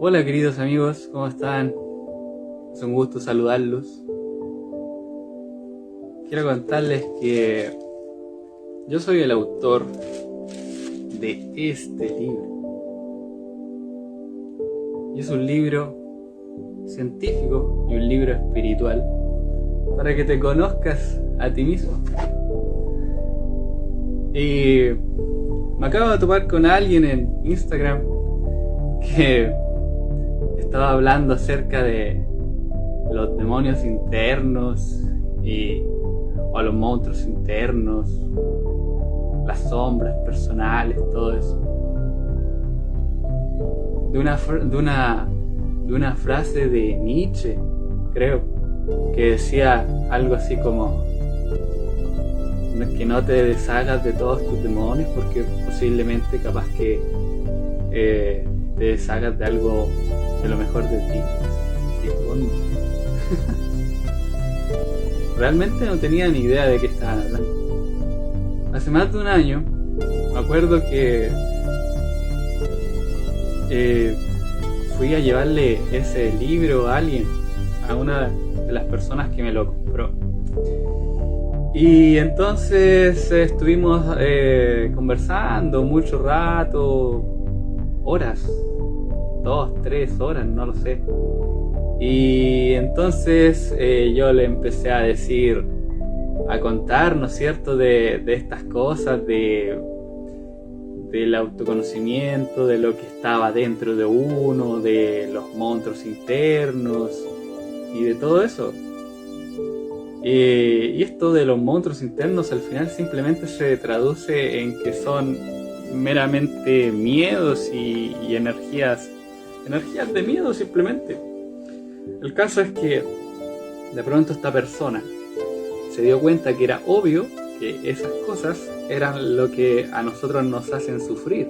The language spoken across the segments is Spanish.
Hola queridos amigos, ¿cómo están? Es un gusto saludarlos. Quiero contarles que yo soy el autor de este libro. Y es un libro científico y un libro espiritual para que te conozcas a ti mismo. Y me acabo de topar con alguien en Instagram que estaba hablando acerca de los demonios internos o los monstruos internos, las sombras personales, todo eso. De una frase de Nietzsche, creo, que decía algo así como que no te deshagas de todos tus demonios porque posiblemente capaz que te deshagas de algo de lo mejor de ti. Realmente no tenía ni idea de qué estaban hablando. Hace más de un año me acuerdo que fui a llevarle ese libro a alguien, a una de las personas que me lo compró. Y entonces estuvimos conversando mucho rato, horas, 2, 3 horas, no lo sé. Y entonces yo le empecé a decir, a contar, ¿no es cierto?, de estas cosas, del autoconocimiento, de lo que estaba dentro de uno, de los monstruos internos y de todo eso. Y esto de los monstruos internos al final simplemente se traduce en que son meramente miedos y energías de miedo simplemente. El caso es que de pronto esta persona se dio cuenta que era obvio que esas cosas eran lo que a nosotros nos hacen sufrir.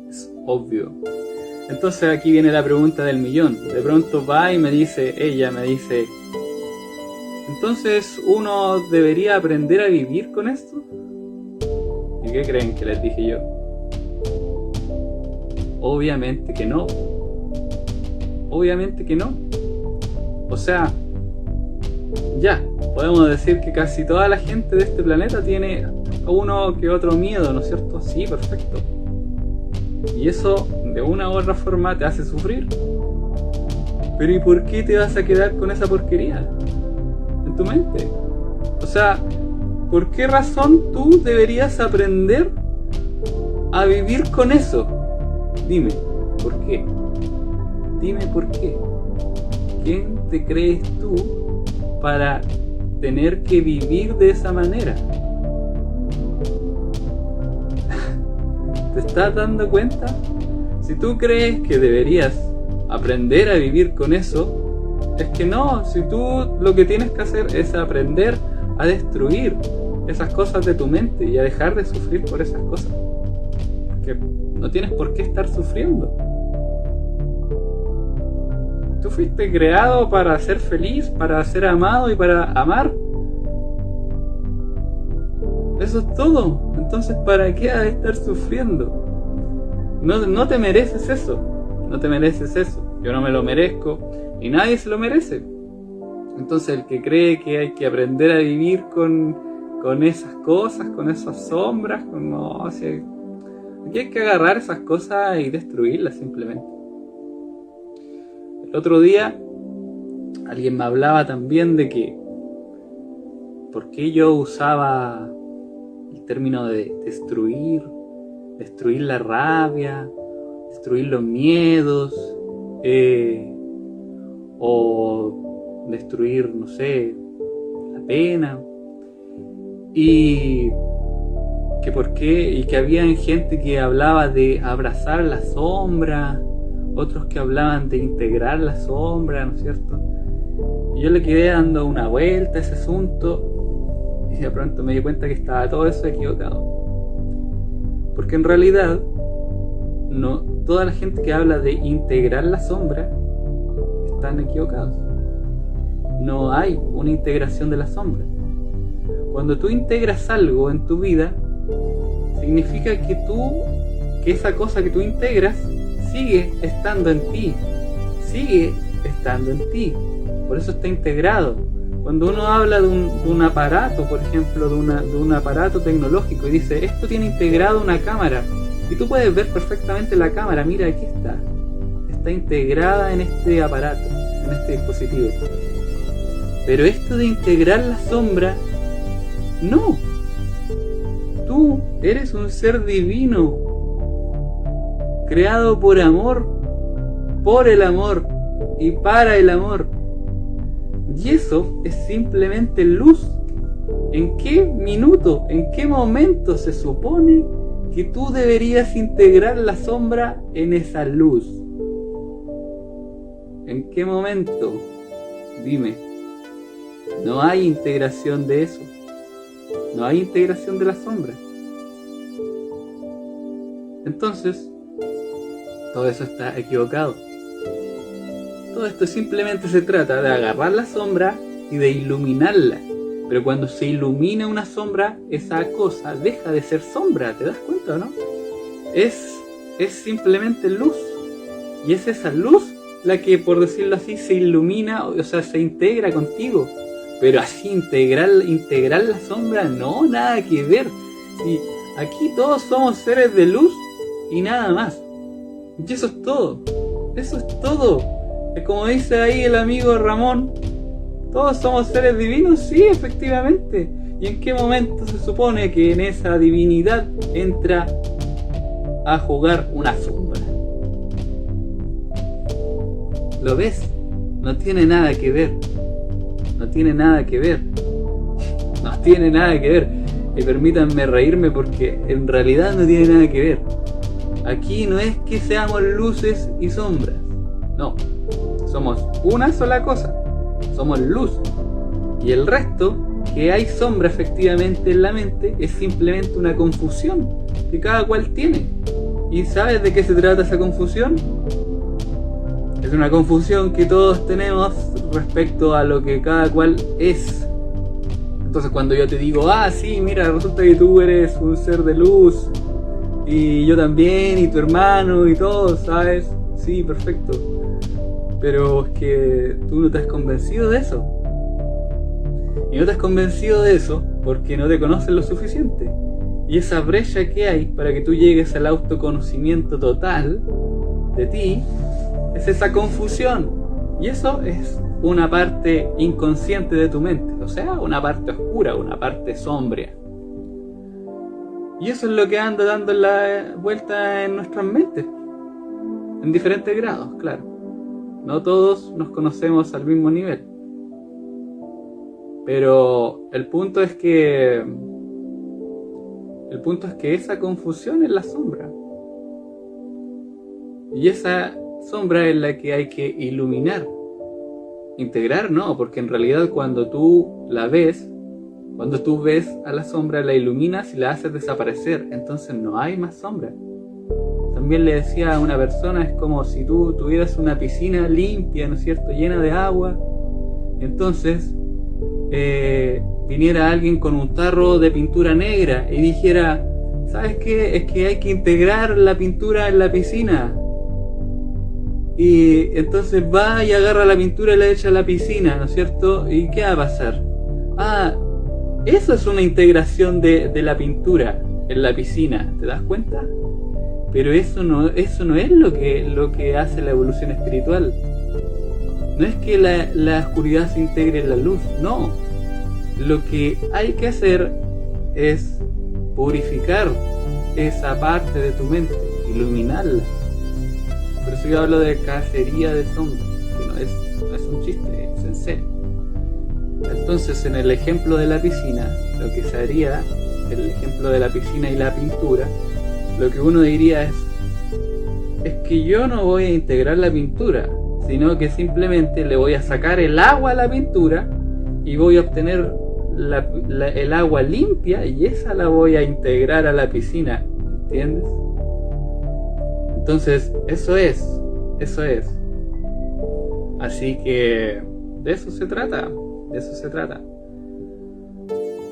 Es obvio. Entonces aquí viene la pregunta del millón. De pronto va y ella me dice, entonces uno debería aprender a vivir con esto. ¿Y qué creen que les dije yo? Obviamente que no. Obviamente que no. O sea, ya, podemos decir que casi toda la gente de este planeta tiene uno que otro miedo, ¿no es cierto? Sí, perfecto. Y eso de una u otra forma te hace sufrir. Pero ¿y por qué te vas a quedar con esa porquería en tu mente? O sea, ¿por qué razón tú deberías aprender a vivir con eso? Dime, ¿por qué? Dime por qué. ¿Quién te crees tú para tener que vivir de esa manera? ¿Te estás dando cuenta? Si tú crees que deberías aprender a vivir con eso, es que no. Si tú lo que tienes que hacer es aprender a destruir esas cosas de tu mente y a dejar de sufrir por esas cosas. Porque no tienes por qué estar sufriendo. Tú fuiste creado para ser feliz, para ser amado y para amar. Eso es todo. Entonces, ¿para qué has de estar sufriendo? No te mereces eso. No te mereces eso. Yo no me lo merezco y nadie se lo merece. Entonces, el que cree que hay que aprender a vivir con esas cosas, con esas sombras, aquí hay que agarrar esas cosas y destruirlas simplemente. El otro día alguien me hablaba también de que por qué yo usaba el término de destruir la rabia, destruir los miedos, o destruir, no sé, la pena, y que por qué, y que había gente que hablaba de abrazar la sombra, otros que hablaban de integrar la sombra, ¿no es cierto? Y yo le quedé dando una vuelta a ese asunto y de pronto me di cuenta que estaba todo eso equivocado. Porque en realidad, no toda la gente que habla de integrar la sombra están equivocados. No hay una integración de la sombra. Cuando tú integras algo en tu vida, significa que esa cosa que tú integras sigue estando en ti. Sigue estando en ti. Por eso está integrado. Cuando uno habla de un aparato, por ejemplo, de un aparato tecnológico y dice, esto tiene integrado una cámara, y tú puedes ver perfectamente la cámara, mira, aquí está integrada en este aparato, en este dispositivo. Pero esto de integrar la sombra, no. Tú eres un ser divino, creado por amor, por el amor y para el amor. Y eso es simplemente luz. ¿En qué minuto, en qué momento se supone que tú deberías integrar la sombra en esa luz? ¿En qué momento? Dime. No hay integración de eso. No hay integración de la sombra. Entonces, todo eso está equivocado. Todo esto simplemente se trata de agarrar la sombra y de iluminarla. Pero cuando se ilumina una sombra, esa cosa deja de ser sombra. ¿Te das cuenta o no? Es simplemente luz. Y es esa luz la que, por decirlo así, se ilumina, o sea, se integra contigo. Pero así integrar la sombra, no, nada que ver. Sí, aquí todos somos seres de luz y nada más. Y eso es todo. Eso es todo. Es como dice ahí el amigo Ramón. ¿Todos somos seres divinos? Sí, efectivamente. ¿Y en qué momento se supone que en esa divinidad entra a jugar una sombra? ¿Lo ves? No tiene nada que ver. No tiene nada que ver. No tiene nada que ver. Y permítanme reírme porque en realidad no tiene nada que ver. Aquí no es que seamos luces y sombras. No. Somos una sola cosa. Somos luz. Y el resto, que hay sombra efectivamente en la mente, es simplemente una confusión que cada cual tiene. ¿Y sabes de qué se trata esa confusión? Es una confusión que todos tenemos respecto a lo que cada cual es. Entonces cuando yo te digo, sí, mira, resulta que tú eres un ser de luz, y yo también, y tu hermano, y todos, ¿sabes? Sí, perfecto. Pero es que tú no te has convencido de eso. Y no te has convencido de eso porque no te conoces lo suficiente. Y esa brecha que hay para que tú llegues al autoconocimiento total de ti, es esa confusión. Y eso es una parte inconsciente de tu mente. O sea, una parte oscura, una parte sombría. Y eso es lo que anda dando la vuelta en nuestras mentes. En diferentes grados, claro. No todos nos conocemos al mismo nivel. Pero el punto es que esa confusión es la sombra. Y esa sombra es la que hay que iluminar. Integrar no, porque en realidad cuando tú la ves, cuando tú ves a la sombra, la iluminas y la haces desaparecer. Entonces no hay más sombra. También le decía a una persona, es como si tú tuvieras una piscina limpia, ¿no es cierto?, llena de agua. Entonces viniera alguien con un tarro de pintura negra y dijera, ¿sabes qué? Es que hay que integrar la pintura en la piscina. Y entonces va y agarra la pintura y la echa a la piscina, ¿no es cierto? ¿Y qué va a pasar? Eso es una integración de la pintura en la piscina, ¿te das cuenta? Pero eso no es lo que hace la evolución espiritual. No es que la oscuridad se integre en la luz, no. Lo que hay que hacer es purificar esa parte de tu mente, iluminarla. Por eso yo hablo de cacería de sombras, que no es un chiste, es en serio. Entonces, en el ejemplo de la piscina, lo que se haría, el ejemplo de la piscina y la pintura, lo que uno diría es que yo no voy a integrar la pintura, sino que simplemente le voy a sacar el agua a la pintura y voy a obtener el agua limpia y esa la voy a integrar a la piscina, ¿entiendes? Entonces, eso es. Así que de eso se trata.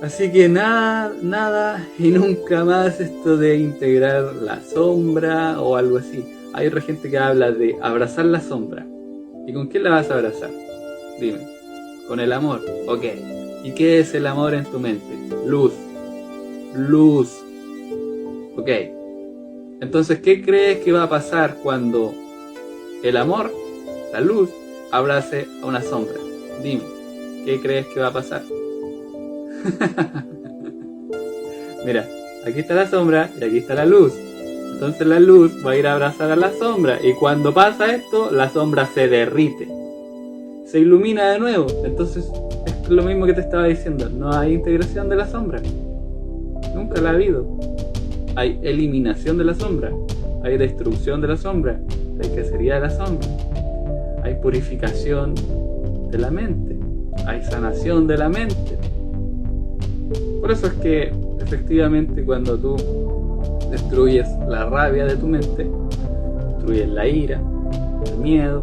Así que nada y nunca más esto de integrar la sombra o algo así. Hay otra gente que habla de abrazar la sombra. ¿Y con quién la vas a abrazar? Dime. Con el amor. Ok. ¿Y qué es el amor en tu mente? Luz. Luz. Ok. Entonces, ¿qué crees que va a pasar cuando el amor, la luz, abrace a una sombra? Dime. ¿Qué crees que va a pasar? Mira, aquí está la sombra y aquí está la luz. Entonces la luz va a ir a abrazar a la sombra y cuando pasa esto, la sombra se derrite. Se ilumina de nuevo. Entonces es lo mismo que te estaba diciendo. No hay integración de la sombra. Nunca la ha habido. Hay eliminación de la sombra. Hay destrucción de la sombra. Hay cacería de la sombra. Hay purificación de la mente. Hay sanación de la mente. Por eso es que efectivamente cuando tú destruyes la rabia de tu mente, destruyes la ira, el miedo,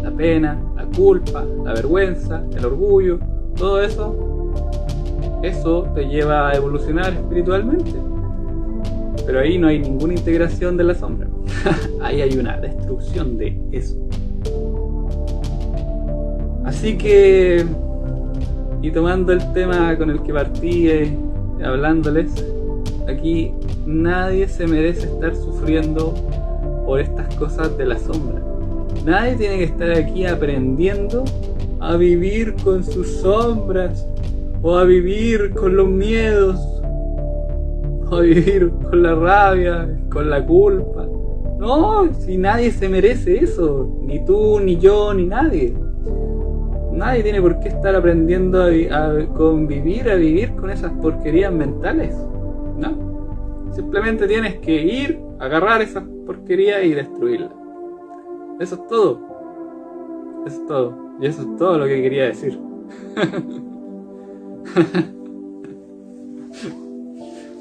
la pena, la culpa, la vergüenza, el orgullo, todo eso te lleva a evolucionar espiritualmente. Pero ahí no hay ninguna integración de la sombra. Ahí hay una destrucción de eso. Así que, y tomando el tema con el que partí hablándoles, aquí nadie se merece estar sufriendo por estas cosas de la sombra. Nadie tiene que estar aquí aprendiendo a vivir con sus sombras, o a vivir con los miedos, o a vivir con la rabia, con la culpa. No, si nadie se merece eso, ni tú, ni yo, ni nadie. Nadie tiene por qué estar aprendiendo a convivir, a vivir con esas porquerías mentales. No. Simplemente tienes que ir, agarrar esas porquerías y destruirlas. Eso es todo. Eso es todo. Y eso es todo lo que quería decir.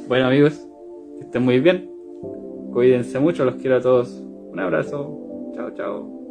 Bueno, amigos, que estén muy bien. Cuídense mucho, los quiero a todos. Un abrazo. Chao, chao.